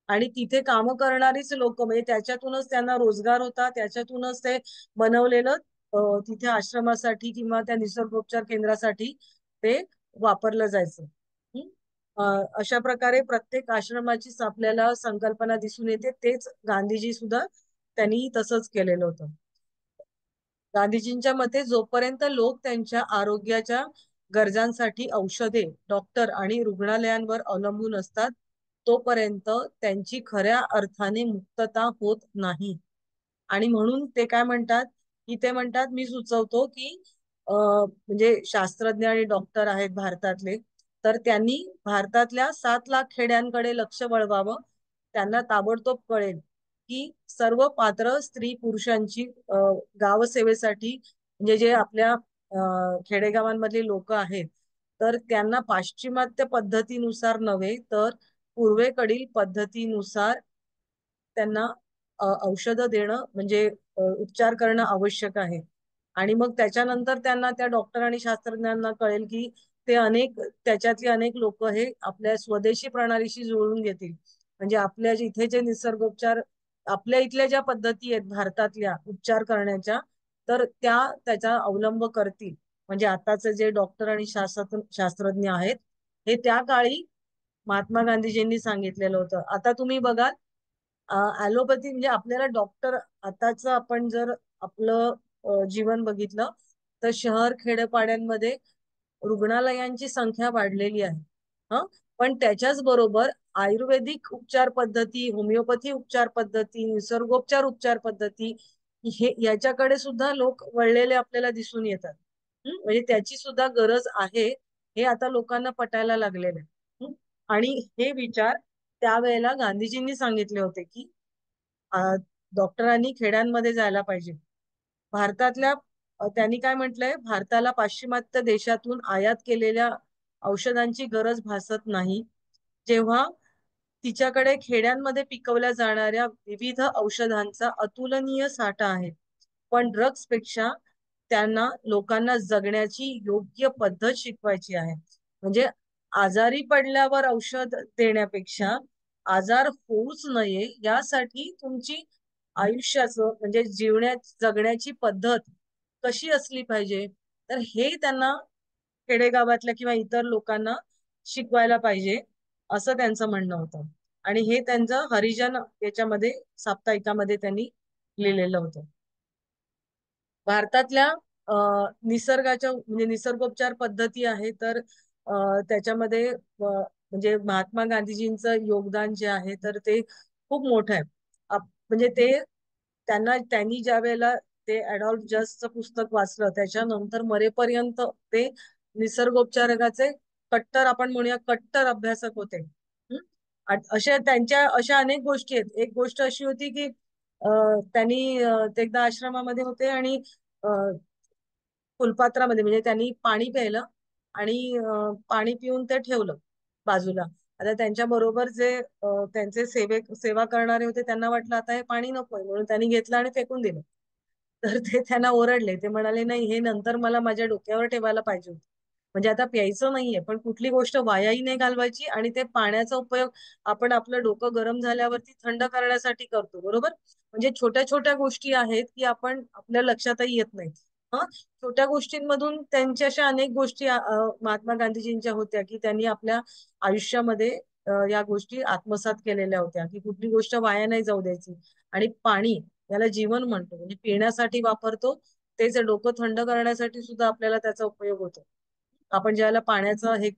आणि तिथे काम करणारीच लोक, म्हणजे त्याच्यातूनच त्यांना रोजगार होता, त्याच्यातूनच ते बनवलेलं तिथे आश्रमासाठी किंवा त्या निसर्गोपचार केंद्रासाठी ते वापरलं जायचं. हं? अशा प्रकारे प्रत्येक आश्रमाचीच आपल्याला संकल्पना दिसून येते, तेच गांधीजी सुद्धा त्यांनी तसंच केलेलं होतं. गांधीजींच्या मते जोपर्यंत लोक त्यांच्या आरोग्याच्या गरजांसाठी औषधे, डॉक्टर आणि रुग्णालयांवर अवलंबून असतात, तोपर्यंत त्यांची खऱ्या अर्थाने मुक्तता होत नाही. आणि म्हणून ते काय म्हणतात, की ते म्हणतात, मी सुचवतो की म्हणजे शास्त्रज्ञ आणि डॉक्टर आहेत भारतातले, तर त्यांनी भारतातल्या 7 लाख खेड्यांकडे लक्ष वळवावं. त्यांना ताबडतोब कळेल की सर्व पात्र स्त्री पुरुषांची गावसेवेसाठी, म्हणजे जे आपल्या खेडेगावांमधली लोक आहेत, तर त्यांना पाश्चिमात्य पद्धतीनुसार नव्हे तर पूर्वेकडील पद्धतीनुसार त्यांना औषधं देणं, म्हणजे उपचार करणं आवश्यक आहे. आणि मग त्याच्यानंतर त्यांना, त्या डॉक्टर आणि शास्त्रज्ञांना कळेल की ते अनेक, त्याच्यातली अनेक लोक हे आपल्या स्वदेशी प्रणालीशी जुळवून घेतील. म्हणजे आपल्या इथे जे निसर्गोपचार, आपल्या इथल्या ज्या पद्धती आहेत भारतातल्या उपचार करण्याच्या, तर त्या त्याचा अवलंब करतील. म्हणजे आताचे जे डॉक्टर आणि शास्त्रज्ञ आहेत, हे त्या काळी महात्मा गांधीजींनी सांगितलेलं होतं. आता तुम्ही बघाल, ऍलोपॅथी म्हणजे आपल्याला डॉक्टर, आताच आपण जर आपलं जीवन बघितलं, तर शहर खेड्यापाड्यांमध्ये रुग्णालयांची संख्या वाढलेली आहे. हं पण त्याच्याच बरोबर आयुर्वेदिक उपचार पद्धती, होमिओपॅथी उपचार पद्धती, निसर्गोपचार उपचार पद्धती, हे याच्याकडे सुद्धा लोक वळलेले आपल्याला दिसून येतात. म्हणजे त्याची सुद्धा गरज आहे, हे आता लोकांना पटायला लागलेलं आहे. आणि हे विचार त्यावेळेला गांधीजींनी सांगितले होते की अ, डॉक्टरांनी खेड्यांमध्ये जायला पाहिजे. भारतातल्या त्यांनी काय म्हटलंय, भारताला पाश्चिमात्य देशातून आयात केलेल्या औषधांची गरज भासत नाही, जेव्हा तिच्याकडे खेड्यांमध्ये पिकवल्या जाणाऱ्या विविध औषधांचा अतुलनीय साठा आहे. पण ड्रग्स पेक्षा त्यांना लोकांना जगण्याची योग्य पद्धत शिकवायची आहे. म्हणजे आजारी पडल्यावर औषध देण्यापेक्षा आजार होऊच नये यासाठी तुमची आयुष्याचं, म्हणजे जगण्याची पद्धत कशी असली पाहिजे, तर हे त्यांना खेडेगावातल्या किंवा इतर लोकांना शिकवायला पाहिजे, असं त्यांचं म्हणणं होतं. आणि हे त्यांचं हरिजन याच्यामध्ये, साप्ताहिकामध्ये त्यांनी लिहिलेलं होतं. भारतातल्या निसर्गाच्या, म्हणजे निसर्गोपचार पद्धती आहे, तर त्याच्यामध्ये म्हणजे महात्मा गांधीजींचं योगदान जे आहे, तर ते खूप मोठं आहे. म्हणजे ते, त्यांनी ज्या वेळेला ते ऍडॉल्फ जसचं पुस्तक वाचलं, त्याच्यानंतर मरेपर्यंत ते निसर्गोपचारकाचे कट्टर, आपण म्हणूया कट्टर अभ्यासक होते. हं? अशा त्यांच्या अशा अनेक गोष्टी आहेत. एक गोष्ट अशी होती की त्यांनी ते एकदा आश्रमामध्ये होते आणि अ, फुलपात्रामध्ये, म्हणजे त्यांनी पाणी प्यायलं आणि पाणी पिऊन ते ठेवलं बाजूला. आता त्यांच्या बरोबर जे त्यांचे सेवा करणारे होते, त्यांना वाटलं आता हे पाणी नकोय, म्हणून त्यांनी घेतलं आणि फेकून दिलं. तर ते त्यांना ओरडले. ते म्हणाले, नाही, हे नंतर मला माझ्या डोक्यावर ठेवायला पाहिजे होतं. म्हणजे आता प्यायचं नाहीये, पण कुठली गोष्ट वायाही नाही घालवायची, आणि ते पाण्याचा उपयोग आपण आपलं डोकं गरम झाल्यावरती थंड करण्यासाठी करतो, बरोबर? म्हणजे छोट्या छोट्या गोष्टी आहेत की आपण, आपल्या लक्षातही येत नाहीत. हं छोट्या गोष्टींमधून त्यांच्या अशा अनेक गोष्टी महात्मा गांधीजींच्या होत्या की त्यांनी आपल्या आयुष्यामध्ये या गोष्टी आत्मसात केलेल्या होत्या, की कुठली गोष्ट वाया नाही जाऊ द्यायची. आणि पाणी, याला जीवन म्हणतो, म्हणजे पिण्यासाठी वापरतो, तेच डोकं थंड करण्यासाठी सुद्धा आपल्याला त्याचा उपयोग होतो. आपण ज्यावेळेला पाण्याचा हे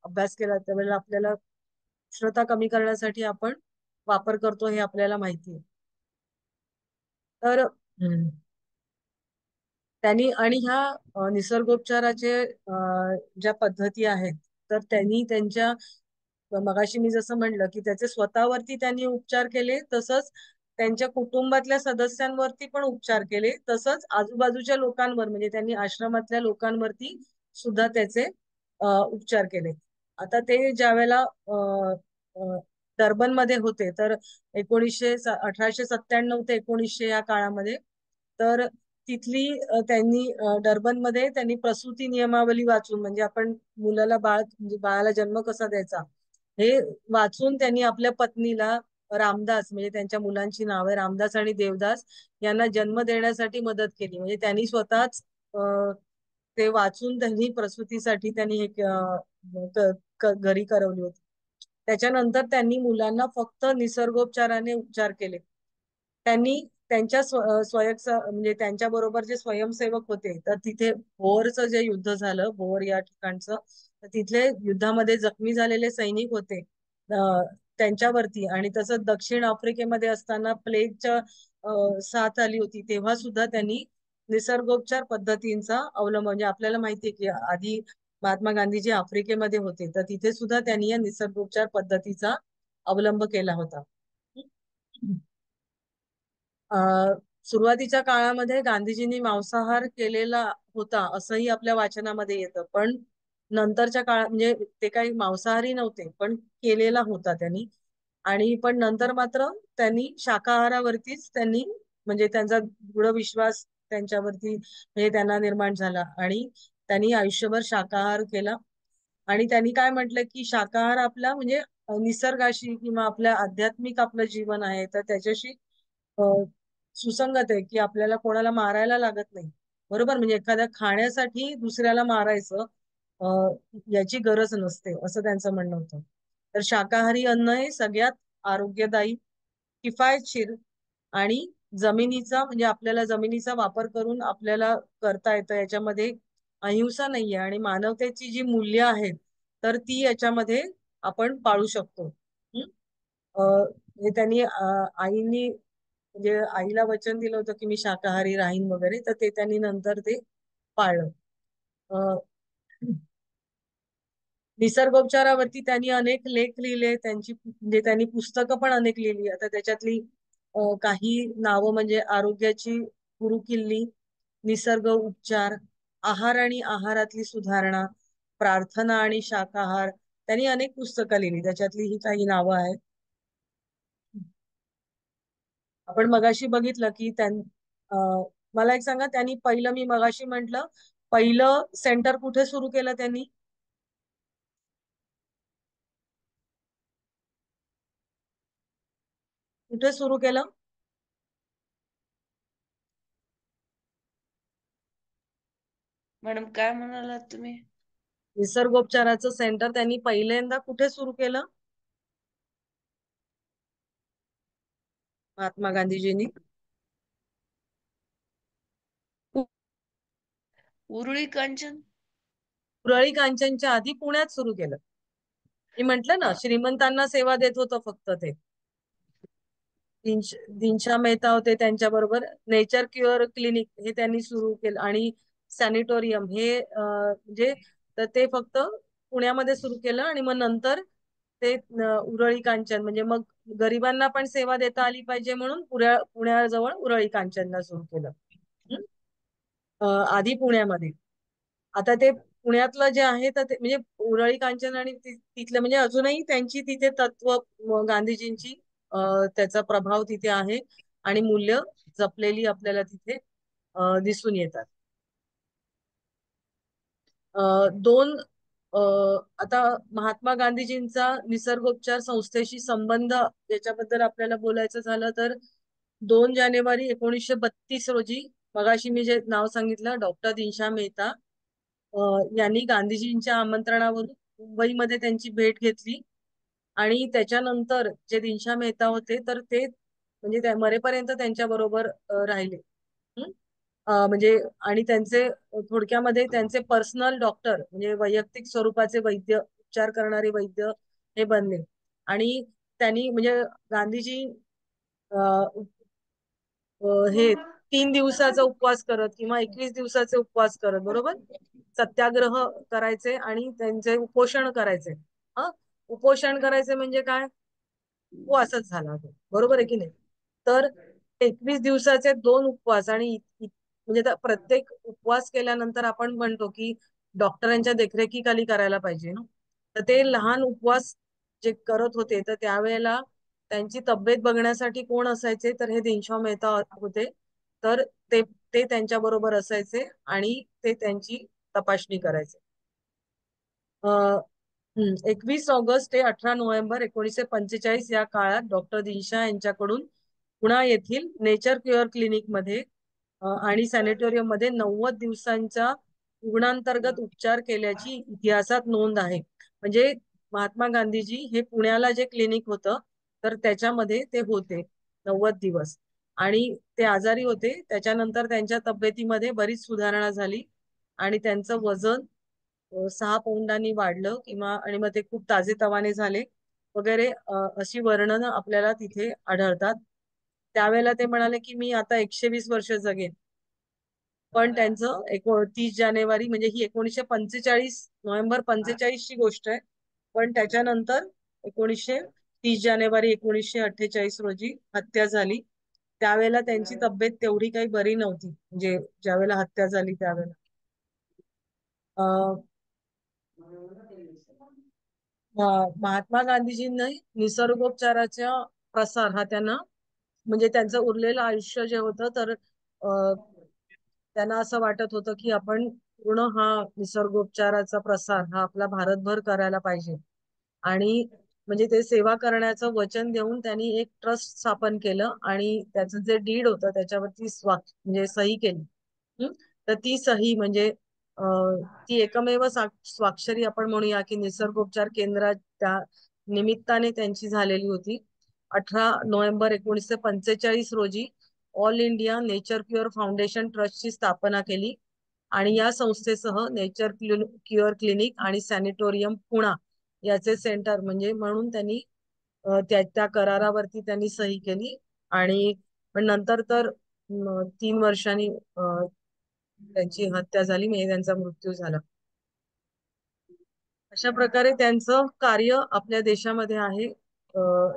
अभ्यास केला, त्यावेळेला आपल्याला उष्णता कमी करण्यासाठी आपण वापर करतो, हे आपल्याला माहिती आहे. तर त्यांनी, आणि ह्या निसर्गोपचाराचे ज्या पद्धती आहेत, तर त्यांनी त्यांच्या, मगाशी मी जसं म्हणलं की त्याचे स्वतःवरती त्यांनी उपचार केले, तसंच त्यांच्या कुटुंबातल्या सदस्यांवरती पण उपचार केले, तसंच आजूबाजूच्या लोकांवर, म्हणजे त्यांनी आश्रमातल्या लोकांवरती सुद्धा त्याचे उपचार केले. आता ते ज्या वेळेला डर्बनमध्ये होते, तर 1897 ते 1900 या काळामध्ये, तर तिथली त्यांनी डर्बनमध्ये त्यांनी प्रसूती नियमावली वाचून, म्हणजे आपण मुलाला म्हणजे बाळाला जन्म कसा द्यायचा, हे वाचून त्यांनी आपल्या पत्नीला रामदास, म्हणजे त्यांच्या मुलांची नाव आहे रामदास आणि देवदास, यांना जन्म देण्यासाठी मदत केली. म्हणजे त्यांनी स्वतःच ते वाचून त्यांनी प्रसूतीसाठी त्यांनी एक घरी करवली होती. त्याच्यानंतर त्यांनी मुलांना फक्त निसर्गोपचाराने उपचार केले. त्यांनी त्यांच्या म्हणजे त्यांच्या बरोबर जे स्वयंसेवक होते, तर तिथे भोरचं जे युद्ध झालं, भोर या ठिकाणचं, तर तिथले युद्धामध्ये जखमी झालेले सैनिक होते त्यांच्यावरती. आणि तसंच दक्षिण आफ्रिकेमध्ये असताना प्लेगच्या साथ आली होती, तेव्हा सुद्धा त्यांनी निसर्गोपचार पद्धतींचा अवलंब, म्हणजे आपल्याला माहितीये की आधी महात्मा गांधीजी आफ्रिकेमध्ये होते, तर तिथे सुद्धा त्यांनी या निसर्गोपचार पद्धतीचा अवलंब केला होता. अ, सुरुवातीच्या काळामध्ये गांधीजींनी मांसाहार केलेला होता असंही आपल्या वाचनामध्ये येतं, पण नंतरच्या काळात म्हणजे ते काही मांसाहारी नव्हते, पण केलेला होता त्यांनी. आणि पण नंतर मात्र त्यांनी शाकाहारावरतीच त्यांनी, म्हणजे त्यांचा दृढ विश्वास त्यांच्यावरती म्हणजे त्यांना निर्माण झाला, आणि त्यांनी आयुष्यभर शाकाहार केला. आणि त्यांनी काय म्हटलं की शाकाहार आपला म्हणजे निसर्गाशी किंवा आपल्या आध्यात्मिक आपलं जीवन आहे, तर त्याच्याशी अ, सुसंगत आहे, की आपल्याला कोणाला मारायला लागत नाही. बरोबर, म्हणजे एखाद्या खाण्यासाठी दुसऱ्याला मारायचं अ, याची गरज नसते, असं त्यांचं म्हणणं होतं. तर शाकाहारी अन्न हे सगळ्यात आरोग्यदायी, किफायतशीर आणि जमिनीचा म्हणजे आपल्याला जमिनीचा वापर करून आपल्याला करता येतं. याच्यामध्ये अहिंसा नाहीये, आणि मानवतेची जी मूल्य आहेत तर ती याच्यामध्ये आपण पाळू शकतो. हं? हे त्यांनी आईनी म्हणजे आईला वचन दिलं होतं की मी शाकाहारी राहीन वगैरे, तर ते त्यांनी नंतर ते पाळलं. अ, निसर्गोपचारावरती त्यांनी अनेक लेख लिहिले, त्यांची म्हणजे त्यांनी पुस्तकं पण अनेक लिहिली. आता त्याच्यातली काही नावं म्हणजे आरोग्याची गुरुकिल्ली, निसर्ग उपचार, आहार आणि आहारातली सुधारणा, प्रार्थना आणि शाकाहार, त्यांनी अनेक पुस्तकं लिहिली. त्याच्यातली ही काही नावं आहेत. आपण मगाशी बघितलं की मला एक सांगा, त्यांनी पहिलं, मी मगाशी म्हंटल, पहिलं सेंटर कुठे सुरू केलं त्यांनी? कुठे सुरू केलं? मॅडम काय म्हणालात तुम्ही? निसर्गोपचाराचं सेंटर त्यांनी पहिल्यांदा कुठे सुरू केलं, महात्मा गांधीजींनी? उरुळी कांचन. पुरळी कांचनच्या आधी पुण्यात सुरू केलं. मी म्हंटल ना, हा. श्रीमंतांना सेवा देत होतं फक्त ते. दिनशा मेहता होते त्यांच्या बरोबर. नेचर क्युअर क्लिनिक हे त्यांनी सुरू केलं, आणि सॅनिटोरियम हे म्हणजे तर ते फक्त पुण्यामध्ये सुरू केलं. आणि मग नंतर ते उरळी कांचन, म्हणजे मग गरिबांना पण सेवा देता आली पाहिजे म्हणून पुण्याजवळ उरळी कांचनला सुरू केलं. हं? आधी पुण्यामध्ये. आता ते पुण्यातलं जे आहे तर ते म्हणजे उरळी कांचन आणि तिथलं म्हणजे अजूनही त्यांची तिथे तत्व गांधीजींची त्याचा प्रभाव तिथे आहे, आणि मूल्य जपलेली आपल्याला तिथे दिसून येतात. दोन अ, आता महात्मा गांधीजींचा निसर्गोपचार संस्थेशी संबंध याच्याबद्दल आपल्याला बोलायचं झालं तर 2 जानेवारी 1932 रोजी, मगाशी मी जे नाव सांगितलं, डॉक्टर दिनशा मेहता यांनी गांधीजींच्या आमंत्रणावरून मुंबईमध्ये त्यांची भेट घेतली. आणि त्याच्यानंतर जे दिनशा मेहता होते तर ते म्हणजे त्या मरेपर्यंत त्यांच्या बरोबर राहिले. हं? म्हणजे आणि त्यांचे थोडक्यामध्ये त्यांचे पर्सनल डॉक्टर, म्हणजे वैयक्तिक स्वरूपाचे वैद्य, उपचार करणारे वैद्य हे बनले. आणि त्यांनी म्हणजे गांधीजी हे 3 दिवसाचा उपवास करत किंवा 21 दिवसाचे उपवास करत, बरोबर, सत्याग्रह करायचे आणि त्यांचे उपोषण करायचे. हा, उपोषण करायचे म्हणजे काय? उपवासच झाला तो, बरोबर आहे की नाही? तर 21 दिवसाचे 2 उपवास, आणि म्हणजे प्रत्येक उपवास केल्यानंतर आपण म्हणतो की डॉक्टरांच्या देखरेखीखाली करायला पाहिजे ना. तर ते लहान उपवास जे करत होते, तर त्यावेळेला त्यांची तब्येत बघण्यासाठी कोण असायचे, तर हे दिनशा मेहता होते. तर ते ते त्यांच्या बरोबर असायचे आणि ते त्यांची तपासणी करायचे. 21 ऑगस्ट ते 18 नोव्हेंबर 1945 या काळात डॉक्टर दिनशा यांच्याकडून पुणा येथील नेचर क्युअर क्लिनिक मध्ये आणि सॅनिटोरियम मध्ये 90 दिवसांच्या रुग्णांतर्गत उपचार केल्याची इतिहासात नोंद आहे. म्हणजे महात्मा गांधीजी हे पुण्याला जे क्लिनिक होतं तर त्याच्यामध्ये ते होते 90 दिवस. आणि ते आजारी होते. त्याच्यानंतर त्यांच्या तब्येतीमध्ये बरीच सुधारणा झाली आणि त्यांचं वजन 6 पौंडांनी वाढलं किंवा आणि मग ते खूप ताजेतवाने झाले वगैरे, अशी वर्णनं आपल्याला तिथे आढळतात. त्यावेळेला ते म्हणाले की मी आता 120 वर्ष जगेन. पण त्यांचं 30 जानेवारी म्हणजे ही 1945 नोव्हेंबर 45 ची गोष्ट आहे. पण त्याच्यानंतर 30 जानेवारी 1948 रोजी हत्या झाली. त्यावेळेला त्यांची तब्येत तेवढी काही बरी नव्हती, म्हणजे ज्यावेळेला हत्या झाली त्यावेळेला. अं, महात्मा गांधीजींनी निसर्गोपचाराचा प्रसार हा त्यांना, म्हणजे त्यांचं उरलेलं आयुष्य जे होतं तर त्यांना असं वाटत होतं की आपण पूर्ण हा निसर्गोपचाराचा प्रसार हा आपला भारतभर करायला पाहिजे. आणि म्हणजे ते सेवा करण्याचं वचन देऊन त्यांनी एक ट्रस्ट स्थापन केलं आणि त्याचं जे डीड होतं त्याच्यावरती म्हणजे सही केली. हं? तर ती सही म्हणजे ती एकमेव स्वाक्षरी आपण म्हणूया की निसर्गोपचार केंद्रात त्या निमित्ताने त्यांची झालेली होती. 18 नोव्हेंबर 1945 रोजी all India nature cure foundation ट्रस्टची स्थापना केली आणि या संस्थेसह नेचर क्युअर क्लिनिक आणि सॅनिटोरियम पुणा याचे सेंटर म्हणजे म्हणून त्यांनी त्या त्या करारावरती त्यांनी सही केली. आणि पण नंतर तर 3 वर्षांनी त्यांची हत्या झाली, म्हणजे त्यांचा मृत्यू झाला. अशा प्रकारे त्यांचं कार्य आपल्या देशामध्ये आहे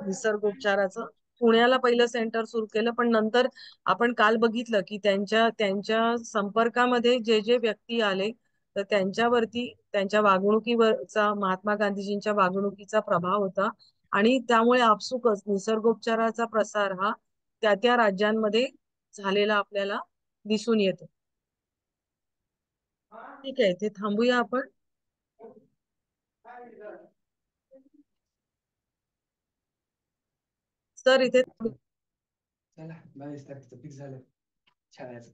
निसर्गोपचाराचं. पुण्याला पहिलं सेंटर सुरू केलं, पण नंतर आपण काल बघितलं की त्यांच्या त्यांच्या संपर्कामध्ये जे जे व्यक्ती आले तर त्यांच्यावरती त्यांच्या वागणुकीवरचा महात्मा गांधीजींच्या वागणुकीचा प्रभाव होता. आणि त्यामुळे आपसुकच निसर्गोपचाराचा प्रसार हा त्या त्या राज्यांमध्ये झालेला आपल्याला दिसून येतो. ठीक आहे, ते थांबूया आपण. सर इथे चला 22 तारखेचं फिक्स झालं छायाचं.